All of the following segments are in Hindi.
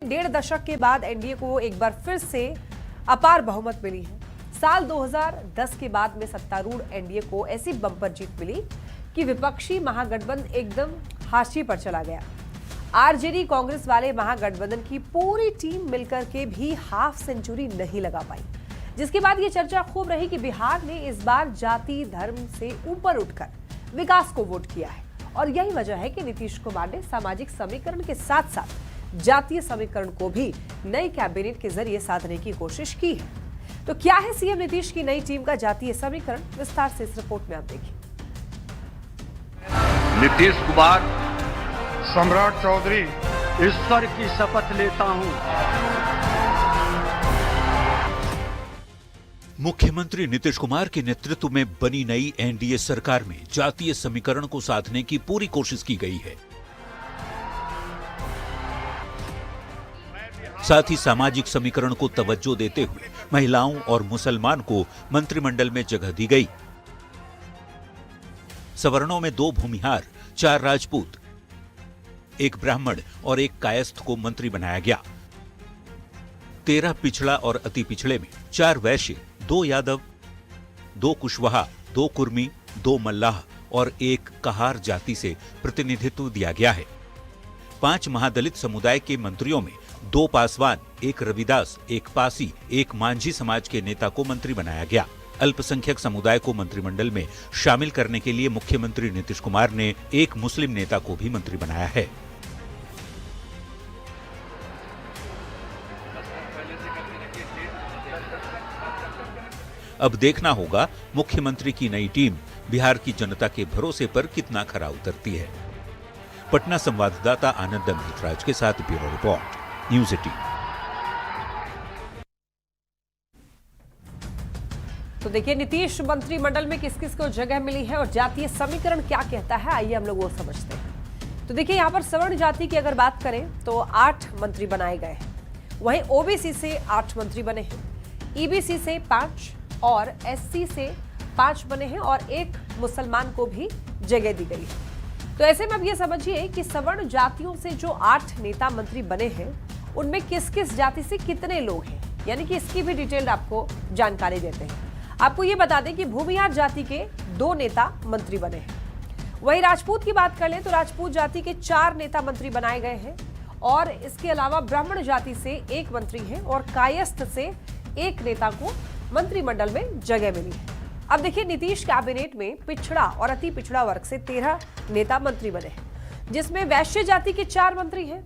डेढ़ दशक के बाद एनडीए को एक बार फिर से अपार बहुमत मिली है। साल 2010 के बाद में सत्तारूढ़ एनडीए को ऐसी बम्पर जीत मिली कि विपक्षी महागठबंधन एकदम हाशिए पर चला गया। आरजेडी कांग्रेस वाले महागठबंधन की पूरी टीम मिलकर के भी हाफ सेंचुरी नहीं लगा पाई, जिसके बाद ये चर्चा खूब रही कि बिहार ने इस बार जाति धर्म से ऊपर उठकर विकास को वोट किया है और यही वजह है कि नीतीश कुमार ने सामाजिक समीकरण के साथ साथ जातीय समीकरण को भी नई कैबिनेट के जरिए साधने की कोशिश की है। तो क्या है सीएम नीतीश की नई टीम का जातीय समीकरण, विस्तार से इस रिपोर्ट में आप देखिए। नीतीश कुमार, सम्राट चौधरी, ईश्वर की शपथ लेता हूं। मुख्यमंत्री नीतीश कुमार के नेतृत्व में बनी नई एनडीए सरकार में जातीय समीकरण को साधने की पूरी कोशिश की गई है। साथ ही सामाजिक समीकरण को तवज्जो देते हुए महिलाओं और मुसलमान को मंत्रिमंडल में जगह दी गई। सवर्णों में 2 भूमिहार, 4 राजपूत, 1 ब्राह्मण और 1 कायस्थ को मंत्री बनाया गया। 13 पिछड़ा और अति पिछड़े में 4 वैश्य, 2 यादव, 2 कुशवाहा, 2 कुर्मी, 2 मल्लाह और 1 कहार जाति से प्रतिनिधित्व दिया गया है। 5 महादलित समुदाय के मंत्रियों में 2 पासवान, 1 रविदास, 1 पासी, 1 मांझी समाज के नेता को मंत्री बनाया गया। अल्पसंख्यक समुदाय को मंत्रिमंडल में शामिल करने के लिए मुख्यमंत्री नीतीश कुमार ने 1 मुस्लिम नेता को भी मंत्री बनाया है। अब देखना होगा मुख्यमंत्री की नई टीम बिहार की जनता के भरोसे पर कितना खरा उतरती है। पटना संवाददाता आनंद मित्राज के साथ ब्यूरो रिपोर्ट, न्यूज़ 18। तो देखिए नीतीश मंत्रिमंडल में किस किस को जगह मिली है और जातीय समीकरण क्या कहता है, आइए हम लोग वो समझते हैं। तो देखिए यहाँ पर सवर्ण जाति की अगर बात करें तो 8 मंत्री बनाए गए हैं। वहीं ओबीसी से 8 मंत्री बने हैं, ईबीसी से 5 और एससी से 5 बने हैं और 1 मुसलमान को भी जगह दी गई है। तो ऐसे में अब ये समझिए कि सवर्ण जातियों से जो 8 नेता मंत्री बने हैं उनमें किस किस जाति से कितने लोग हैं, यानी कि इसकी भी डिटेल आपको जानकारी देते हैं। आपको ये बता दें कि भूमिहार जाति के 2 नेता मंत्री बने हैं। वहीं राजपूत की बात कर लें तो राजपूत जाति के 4 नेता मंत्री बनाए गए हैं और इसके अलावा ब्राह्मण जाति से 1 मंत्री है और कायस्थ से 1 नेता को मंत्रिमंडल में जगह मिली है। अब देखिए नीतीश कैबिनेट में पिछड़ा और अति पिछड़ा वर्ग से 13 नेता मंत्री बने हैं, जिसमें वैश्य जाति के 4 मंत्री हैं।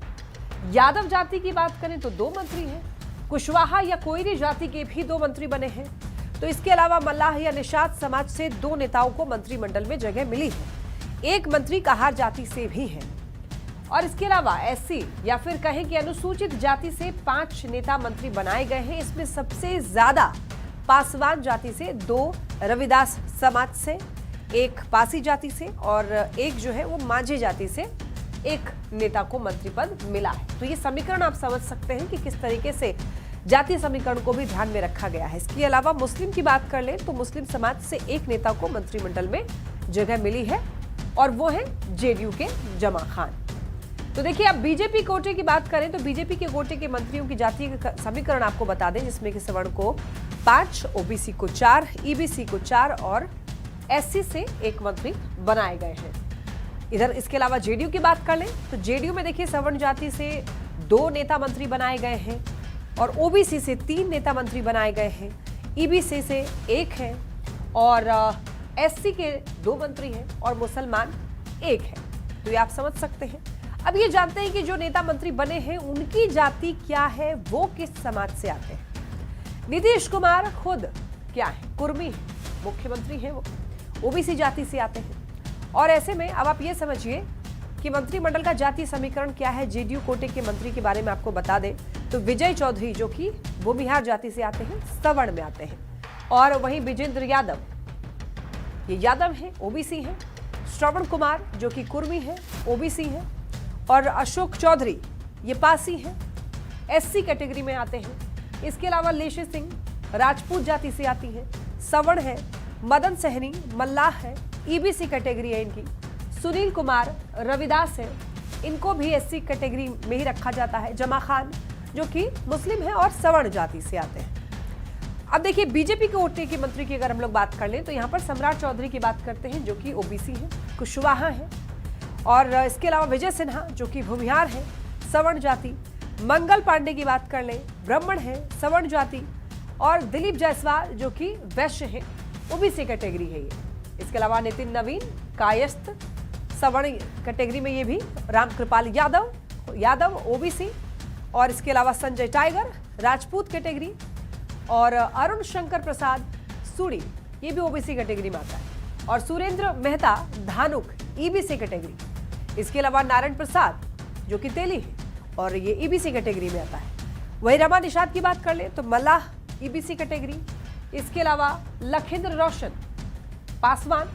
यादव जाति की बात करें तो 2 मंत्री हैं। कुशवाहा या कोयरी जाति के भी 2 मंत्री बने हैं। तो इसके अलावा मल्लाह या निषाद समाज से 2 नेताओं को मंत्रिमंडल में जगह मिली है। 1 मंत्री कहार जाति से भी है और इसके अलावा एससी या फिर कहें कि अनुसूचित जाति से 5 नेता मंत्री बनाए गए हैं। इसमें सबसे ज्यादा पासवान जाति से 2, रविदास समाज से 1, पासी जाति से और 1 जो है वो मांझी जाति से 1 नेता को मंत्री पद मिला है। तो ये समीकरण आप समझ सकते हैं कि किस तरीके से जातीय समीकरण को भी ध्यान में रखा गया है। इसके अलावा मुस्लिम की बात कर लें तो मुस्लिम समाज से 1 नेता को मंत्रिमंडल में जगह मिली है और वो है जेडीयू के जमा खान। तो देखिए अब बीजेपी कोटे की बात करें तो बीजेपी के कोटे के मंत्रियों की जातीय समीकरण आपको बता दें, जिसमें कि सवर्ण को 5, ओबीसी को 4, ईबीसी को 4 और एससी से 1 मंत्री बनाए गए हैं। इधर इसके अलावा जेडीयू की बात कर लें तो जेडीयू में देखिए सवर्ण जाति से 2 नेता मंत्री बनाए गए हैं और ओबीसी से 3 नेता मंत्री बनाए गए हैं, ईबीसी से 1 है और एससी के 2 मंत्री हैं और मुसलमान 1 है। तो ये आप समझ सकते हैं। अब ये जानते हैं कि जो नेता मंत्री बने हैं उनकी जाति क्या है, वो किस समाज से आते हैं। नीतीश कुमार खुद क्या है, कुर्मी है, मुख्यमंत्री हैं, वो ओबीसी जाति से आते हैं। और ऐसे में अब आप ये समझिए कि मंत्रिमंडल का जातीय समीकरण क्या है। जेडीयू कोटे के मंत्री के बारे में आपको बता दें तो विजय चौधरी जो कि भूमिहार जाति से आते हैं, सवर्ण में आते हैं और वहीं विजेंद्र यादव, ये यादव है, ओबीसी है। श्रवण कुमार जो कि कुर्मी है, ओबीसी है और अशोक चौधरी ये पासी है, एससी कैटेगरी में आते हैं। इसके अलावा लेशी सिंह राजपूत जाति से आती है, सवर्ण है। मदन सहनी मल्लाह है, ईबीसी कैटेगरी है इनकी। सुनील कुमार रविदास है, इनको भी एससी कैटेगरी में ही रखा जाता है। जमा खान जो कि मुस्लिम है और सवर्ण जाति से आते हैं। अब देखिए बीजेपी के कोटे के मंत्री की अगर हम लोग बात कर लें तो यहाँ पर सम्राट चौधरी की बात करते हैं जो कि ओबीसी है, कुशवाहा है, और इसके अलावा विजय सिन्हा जो कि भूमिहार है, सवर्ण जाति। मंगल पांडे की बात कर लें, ब्राह्मण है, सवर्ण जाति, और दिलीप जायसवाल जो कि वैश्य है, ओबीसी कैटेगरी है ये। इसके अलावा नितिन नवीन कायस्थ सवर्ण कैटेगरी में ये भी, रामकृपाल यादव ओबीसी, और इसके अलावा संजय टाइगर राजपूत कैटेगरी, और अरुण शंकर प्रसाद सूड़ी ये भी ओबीसी कैटेगरी में आता है, और सुरेंद्र मेहता धानुक ईबीसी कैटेगरी। इसके अलावा नारायण प्रसाद जो कि तेली है और ये ईबीसी कैटेगरी में आता है। वही रमा निषाद की बात कर ले तो मल्लाह ईबीसी कैटेगरी। इसके अलावा लखेंद्र रोशन पासवान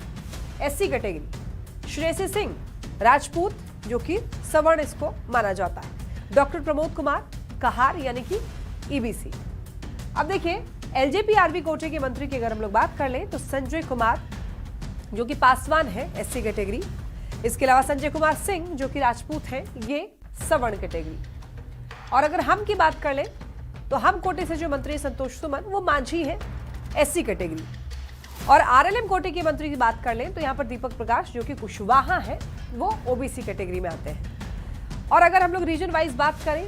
एससी कैटेगरी, श्रेयसी सिंह राजपूत जो कि सवर्ण इसको माना जाता है, डॉक्टर प्रमोद कुमार कहार यानी कि ईबीसी। अब देखिए एलजेपी आरबी कोटे के मंत्री की अगर हम लोग बात कर लें तो संजय कुमार जो कि पासवान है एससी कैटेगरी। इसके अलावा संजय कुमार सिंह जो कि राजपूत हैं, ये सवर्ण कैटेगरी। और अगर हम की बात कर लें तो हम कोटे से जो मंत्री संतोष सुमन वो मांझी है एससी कैटेगरी। और आरएलएम कोटे के मंत्री की बात कर लें तो यहाँ पर दीपक प्रकाश जो कि कुशवाहा है वो ओबीसी कैटेगरी में आते हैं। और अगर हम लोग रीजन वाइज बात करें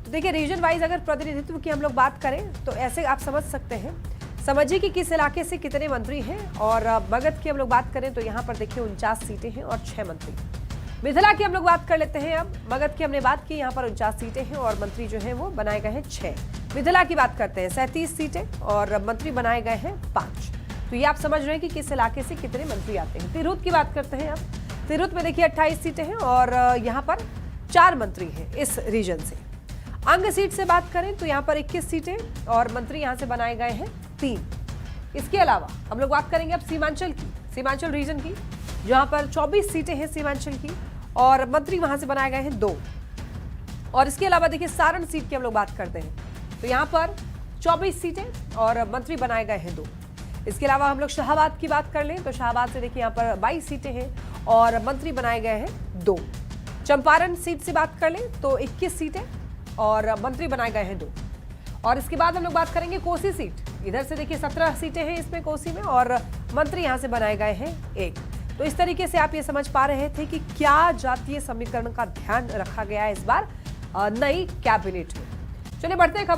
तो देखिए रीजन वाइज अगर प्रतिनिधित्व की हम लोग बात करें तो ऐसे आप समझ सकते हैं, समझिए कि किस इलाके से कितने मंत्री हैं। और मगध की हम लोग बात करें तो यहाँ पर देखिए 49 सीटें हैं और 6 मंत्री। मिथिला की हम लोग बात कर लेते हैं। अब मगध की हमने बात की, यहाँ पर 49 सीटें हैं और मंत्री जो हैं वो बनाए गए हैं 6। मिथिला की बात करते हैं 37 सीटें और मंत्री बनाए गए हैं 5। तो ये आप समझ रहे हैं कि किस इलाके से कितने मंत्री आते हैं। तिरहुत की बात करते हैं। अब तिरहुत में देखिए 28 सीटें हैं और यहाँ पर 4 मंत्री हैं इस रीजन से। अंग सीट से बात करें तो यहाँ पर 21 सीटें और मंत्री यहाँ से बनाए गए हैं 3। इसके अलावा हम लोग बात करेंगे अब सीमांचल की, सीमांचल रीजन की, जहाँ पर 24 सीटें हैं सीमांचल की और मंत्री वहां से बनाए गए हैं 2। और इसके अलावा देखिए सारण सीट की हम लोग बात करते हैं तो यहाँ पर 24 सीटें और मंत्री बनाए गए हैं 2। इसके अलावा हम लोग शाहबाद की बात कर लें तो शाहबाद से देखिए यहाँ पर 22 सीटें हैं और मंत्री बनाए गए हैं 2। चंपारण सीट से बात कर लें तो 21 सीटें और मंत्री बनाए गए हैं 2। और इसके बाद हम लोग बात करेंगे कोसी सीट, इधर से देखिए 17 सीटें हैं इसमें कोसी में और मंत्री यहाँ से बनाए गए हैं 1। तो इस तरीके से आप ये समझ पा रहे थे कि क्या जातीय समीकरण का ध्यान रखा गया है इस बार नई कैबिनेट में। चलिए बढ़ते हैं खबरों।